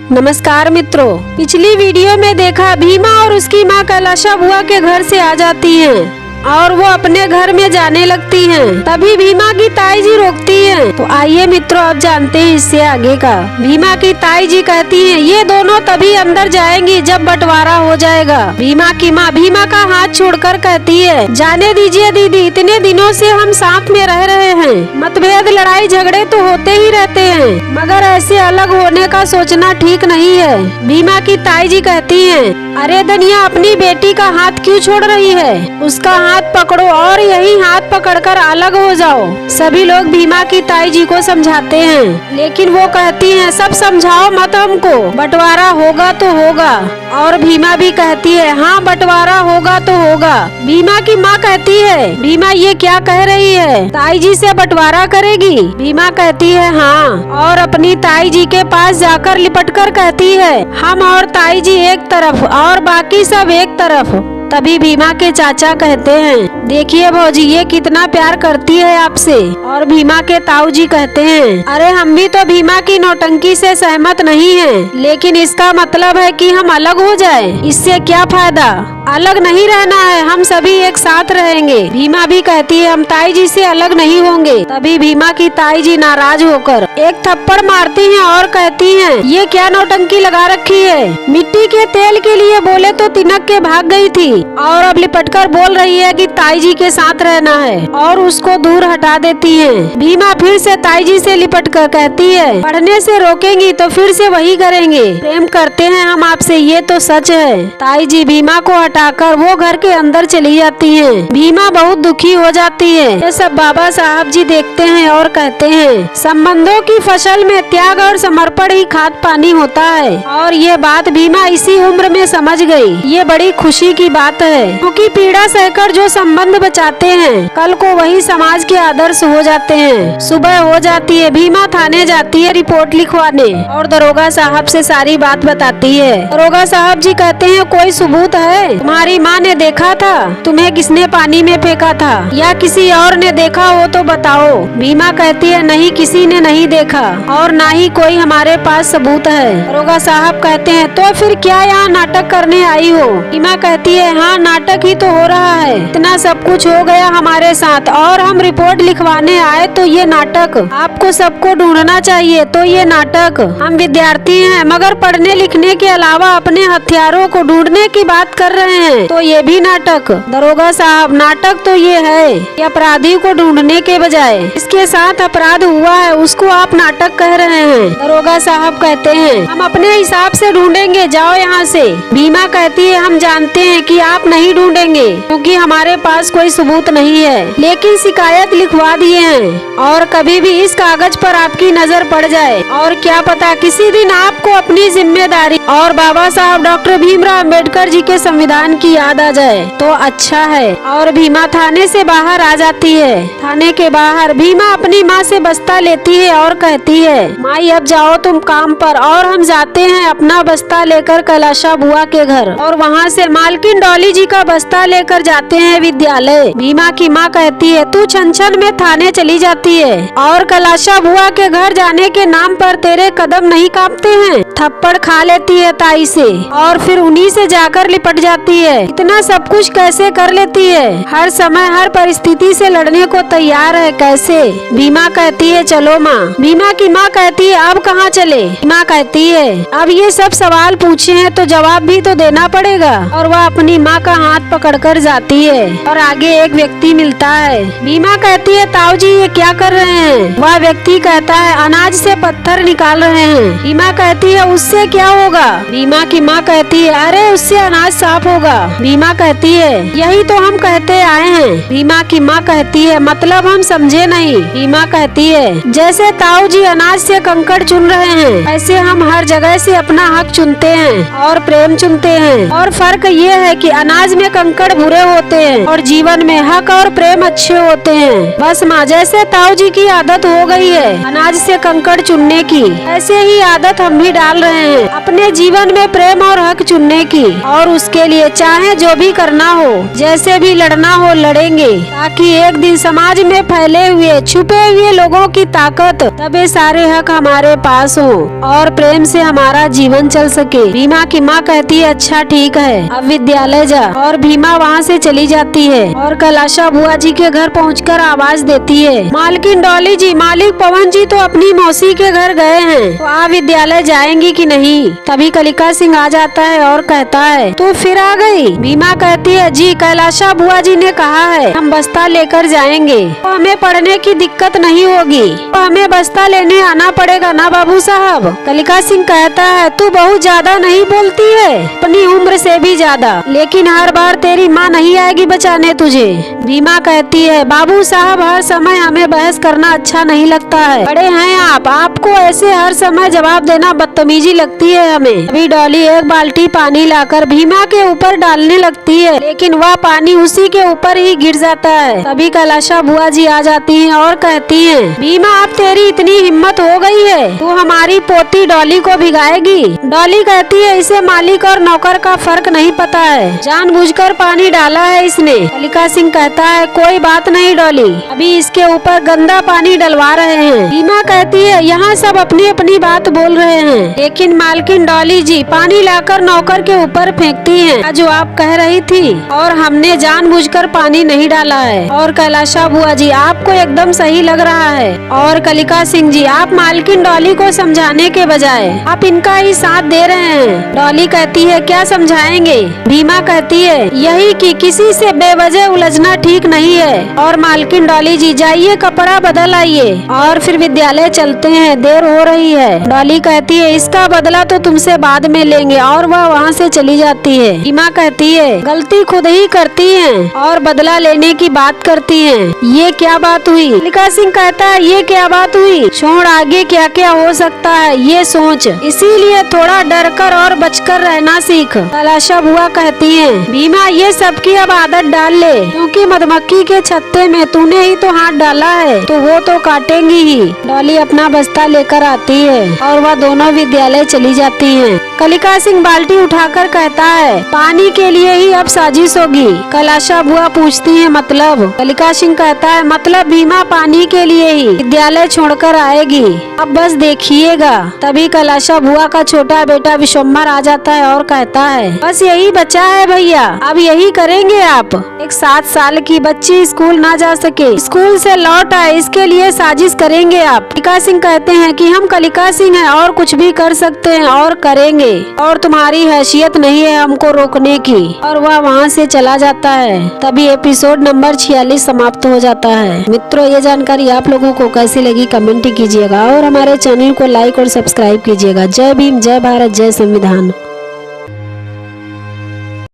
नमस्कार मित्रों, पिछली वीडियो में देखा भीमा और उसकी माँ कैलाशा बुआ के घर से आ जाती हैं और वो अपने घर में जाने लगती हैं। तभी भीमा की ताई जी रोकती हैं। तो आइए मित्रों, अब जानते हैं इससे आगे का। भीमा की ताई जी कहती हैं, ये दोनों तभी अंदर जाएंगी जब बंटवारा हो जाएगा। भीमा की माँ भीमा का हाथ छोड़कर कहती है, जाने दीजिए दीदी, इतने दिनों से हम साथ में रह रहे हैं, मतभेद लड़ाई झगड़े तो होते ही रहते हैं, मगर ऐसे अलग होने का सोचना ठीक नहीं है। भीमा की ताई जी कहती हैं, अरे धनिया, अपनी बेटी का हाथ क्यों छोड़ रही है? उसका हाथ पकड़ो और यही हाथ पकड़कर अलग हो जाओ। सभी लोग भीमा की ताई जी को समझाते हैं, लेकिन वो कहती हैं, सब समझाओ मत हमको, बंटवारा होगा तो होगा। और भीमा भी कहती है, हाँ बंटवारा होगा तो होगा। भीमा की माँ कहती है, भीमा ये क्या कह रही है, ताई जी से बंटवारा करेगी? भीमा कहती है हाँ, और अपनी ताई जी के पास जाकर लिपटकर कहती है, हम और ताई जी एक तरफ और बाकी सब एक तरफ। तभी भीमा के चाचा कहते हैं, देखिए भौजी, ये कितना प्यार करती है आपसे। और भीमा के ताऊ जी कहते हैं, अरे हम भी तो भीमा की नौटंकी से सहमत नहीं हैं, लेकिन इसका मतलब है कि हम अलग हो जाए, इससे क्या फायदा? अलग नहीं रहना है, हम सभी एक साथ रहेंगे। भीमा भी कहती है, हम ताई जी से अलग नहीं होंगे। तभी भीमा की ताई जी नाराज होकर एक थप्पड़ मारती हैं और कहती हैं, ये क्या नौटंकी लगा रखी है? मिट्टी के तेल के लिए बोले तो तिनक के भाग गई थी और अब लिपटकर बोल रही है कि ताई जी के साथ रहना है और उसको दूर हटा देती हैं। भीमा फिर से ताई जी से लिपटकर कहती है, पढ़ने से रोकेंगी तो फिर से वही करेंगे, प्रेम करते हैं हम आपसे, ये तो सच है। ताई जी भीमा को हटाकर वो घर के अंदर चली जाती हैं। भीमा बहुत दुखी हो जाती है। ये सब बाबा साहब जी देखते हैं और कहते हैं, संबंधों की फसल में त्याग और समर्पण ही खाद पानी होता है। और ये बात भीमा इसी उम्र में समझ गई। ये बड़ी खुशी की बात है, क्योंकि पीड़ा सहकर जो संबंध बचाते हैं, कल को वही समाज के आदर्श हो जाते हैं। सुबह हो जाती है, भीमा थाने जाती है रिपोर्ट लिखवाने और दरोगा साहब से सारी बात बताती है। दरोगा साहब जी कहते हैं, कोई सबूत है? तुम्हारी माँ ने देखा था? तुम्हें किसने पानी में फेंका था, या किसी और ने देखा हो तो बताओ। भीमा कहती है, नहीं, किसी ने नहीं देखा और ना ही कोई हमारे पास सबूत है। दरोगा साहब कहते हैं, तो फिर क्या यहाँ नाटक करने आई हो? भीमा कहती है, हाँ नाटक ही तो हो रहा है, इतना सब कुछ हो गया हमारे साथ और हम रिपोर्ट लिखवाने आए तो ये नाटक। आपको सबको ढूंढना चाहिए तो ये नाटक। हम विद्यार्थी हैं, मगर पढ़ने लिखने के अलावा अपने हथियारों को ढूंढने की बात कर रहे हैं, तो ये भी नाटक? दरोगा साहब, नाटक तो ये है कि अपराधी को ढूंढने के बजाय इसके साथ अपराध हुआ है उसको आप नाटक कह रहे हैं। दरोगा साहब कहते हैं, हम अपने हिसाब से ढूंढेंगे, जाओ यहाँ से। भीमा कहती है, हम जानते हैं कि आप नहीं ढूंढेंगे क्योंकि हमारे पास कोई सबूत नहीं है, लेकिन शिकायत लिखवा दिए हैं और कभी भी इस कागज पर आपकी नजर पड़ जाए और क्या पता किसी दिन आपको अपनी जिम्मेदारी और बाबा साहब डॉक्टर भीमराव अम्बेडकर जी के संविधान की याद आ जाए तो अच्छा है। और भीमा थाने से बाहर आ जाती है। थाने के बाहर भीमा अपनी माँ से बस्ता लेती है और कहती है, माई अब जाओ तुम काम पर। और हम जाते हैं अपना बस्ता लेकर कैलाशा बुआ के घर और वहाँ से मालकिन डॉली जी का बस्ता लेकर जाते हैं विद्यालय। भीमा की माँ कहती है, तू छन छन में थाने चली जाती है और कैलाशा बुआ के घर जाने के नाम पर तेरे कदम नहीं कांपते हैं? थप्पड़ खा लेती है ताई से और फिर उन्हीं से जाकर लिपट जाती है। इतना सब कुछ कैसे कर लेती है? हर समय हर परिस्थिति से लड़ने को तैयार है, कैसे? भीमा कहती है, चलो माँ। भीमा की माँ कहती है, अब कहाँ चले? माँ कहती है, अब ये सब सवाल पूछे हैं तो जवाब भी तो देना पड़ेगा। और वह अपनी माँ का हाथ पकड़कर जाती है और आगे एक व्यक्ति मिलता है। भीमा कहती है, ताऊ जी ये क्या कर रहे हैं? वह व्यक्ति कहता है, अनाज से पत्थर निकाल रहे हैं। भीमा कहती है, उससे क्या होगा? भीमा की माँ कहती है, अरे उससे अनाज साफ होगा। भीमा कहती है, यही तो हम कहते आए हैं। भीमा की माँ कहती है, मतलब हम समझे नहीं। भीमा कहती है, जैसे ताऊ जी अनाज से कंकड़ चुन रहे हैं, ऐसे हम हर जगह से अपना हक चुनते हैं और प्रेम चुनते हैं। और फर्क ये है कि अनाज में कंकड़ बुरे होते हैं और जीवन में हक और प्रेम अच्छे होते हैं। बस माँ, जैसे ताऊ जी की आदत हो गई है अनाज से कंकड़ चुनने की, ऐसे ही आदत हम भी डाल रहे हैं अपने जीवन में प्रेम और हक चुनने की। और उसके लिए चाहे जो भी करना हो, जैसे भी लड़ना हो, लड़ेंगे, ताकि एक दिन समाज में फैले हुए छुपे हुए लोगों की ताकत तब ये सारे हक हमारे पास हो और प्रेम से हमारा जीवन चल सके। भीमा की माँ कहती है अच्छा ठीक है, अब विद्यालय जा। और भीमा वहाँ से चली जाती है और कैलाशा बुआ जी के घर पहुंचकर आवाज देती है, मालकिन डॉली जी, मालिक पवन जी तो अपनी मौसी के घर गए हैं, तो आप विद्यालय जाएंगी कि नहीं? तभी कलिका सिंह आ जाता है और कहता है तो फिर आ गई? भीमा कहती है जी, कैलाशा बुआ जी ने कहा है हम बस्ता लेकर जाएंगे, तो हमें पढ़ने की दिक्कत नहीं होगी, तो हमें बस्ता लेने आना पड़ेगा ना बाबू साहब? कलिका सिंह कहता है तू बहुत ज्यादा नहीं बोलती है, अपनी उम्र से भी ज्यादा, लेकिन हर बार तेरी माँ नहीं आएगी बचाने तुझे। भीमा कहती है बाबू साहब हर समय हमें बहस करना अच्छा नहीं लगता है, बड़े हैं आप, आपको ऐसे हर समय जवाब देना बदतमीजी लगती है हमें। अभी डॉली एक बाल्टी पानी लाकर भीमा के ऊपर डालने लगती है, लेकिन वह पानी उसी के ऊपर ही गिर जाता है। तभी कैलाशा बुआ जी आ जाती हैं और कहती हैं भीमा अब तेरी इतनी हिम्मत हो गई है, तू हमारी पोती डॉली को भिगाएगी? डॉली कहती है इसे मालिक और नौकर का फर्क नहीं पता है, जानबूझकर पानी डाला है इसने। कलिका सिंह कहता है कोई बात नहीं डॉली, अभी इसके ऊपर गंदा पानी डलवा रहे हैं। भीमा कहती है यहाँ सब अपनी अपनी बात बोल रहे हैं, लेकिन मालकिन डॉली जी पानी लाकर नौकर के ऊपर फेंकती हैं जो आप कह रही थी, और हमने जानबूझकर पानी नहीं डाला है। और कैलाशा बुआ जी आपको एकदम सही लग रहा है, और कलिका सिंह जी आप मालकिन डॉली को समझाने के बजाय आप इनका ही साथ दे रहे हैं। डॉली कहती है क्या समझाएंगे? भीमा कहती है यही कि किसी से बेवजह उलझना ठीक नहीं है। और मालकिन डॉली जी जाइए कपड़ा बदल आइए और फिर विद्यालय चलते हैं, देर हो रही है। डॉली कहती है इसका बदला तो तुमसे बाद में लेंगे, और वह वहाँ से चली जाती है। भीमा कहती है गलती खुद ही करती हैं और बदला लेने की बात करती हैं, ये क्या बात हुई? कलिका सिंह कहता है ये क्या बात हुई? छोड़ आगे क्या क्या हो सकता है ये सोच, इसीलिए थोड़ा डर कर और बचकर रहना सीख। कैलाशा बुआ कहती है भीमा ये सबकी अब आदत डाल ले, क्योंकि मधुमक्खी के छत्ते में तूने ही तो हाथ डाला है, तो वो तो काटेंगी ही। डॉली अपना बस्ता लेकर आती है और वह दोनों विद्यालय चली जाती हैं। कलिका सिंह बाल्टी उठाकर कहता है पानी के लिए ही अब साजिश होगी। कैलाशा बुआ पूछती है मतलब? कलिका सिंह कहता है मतलब भीमा पानी के लिए ही विद्यालय छोड़कर आएगी, अब बस देखिएगा। तभी कैलाशा बुआ का छोटा बेटा विश्वम्भर आ जाता है और कहता है बस यही बचा है भैया, अब यही करेंगे आप। एक 7 साल की बच्ची स्कूल ना जा सके, स्कूल से लौट आए, इसके लिए साजिश करेंगे आप? कलिका सिंह कहते हैं कि हम कलिका सिंह हैं और कुछ भी कर सकते हैं और करेंगे, और तुम्हारी हैसियत नहीं है हमको रोकने की। और वह वहाँ से चला जाता है। तभी एपिसोड नंबर 46 समाप्त हो जाता है। मित्रों ये जानकारी आप लोगों को कैसी लगी कमेंट कीजिएगा और हमारे चैनल को लाइक और सब्सक्राइब कीजिएगा। जय भीम, जय भारत, जय संविधान।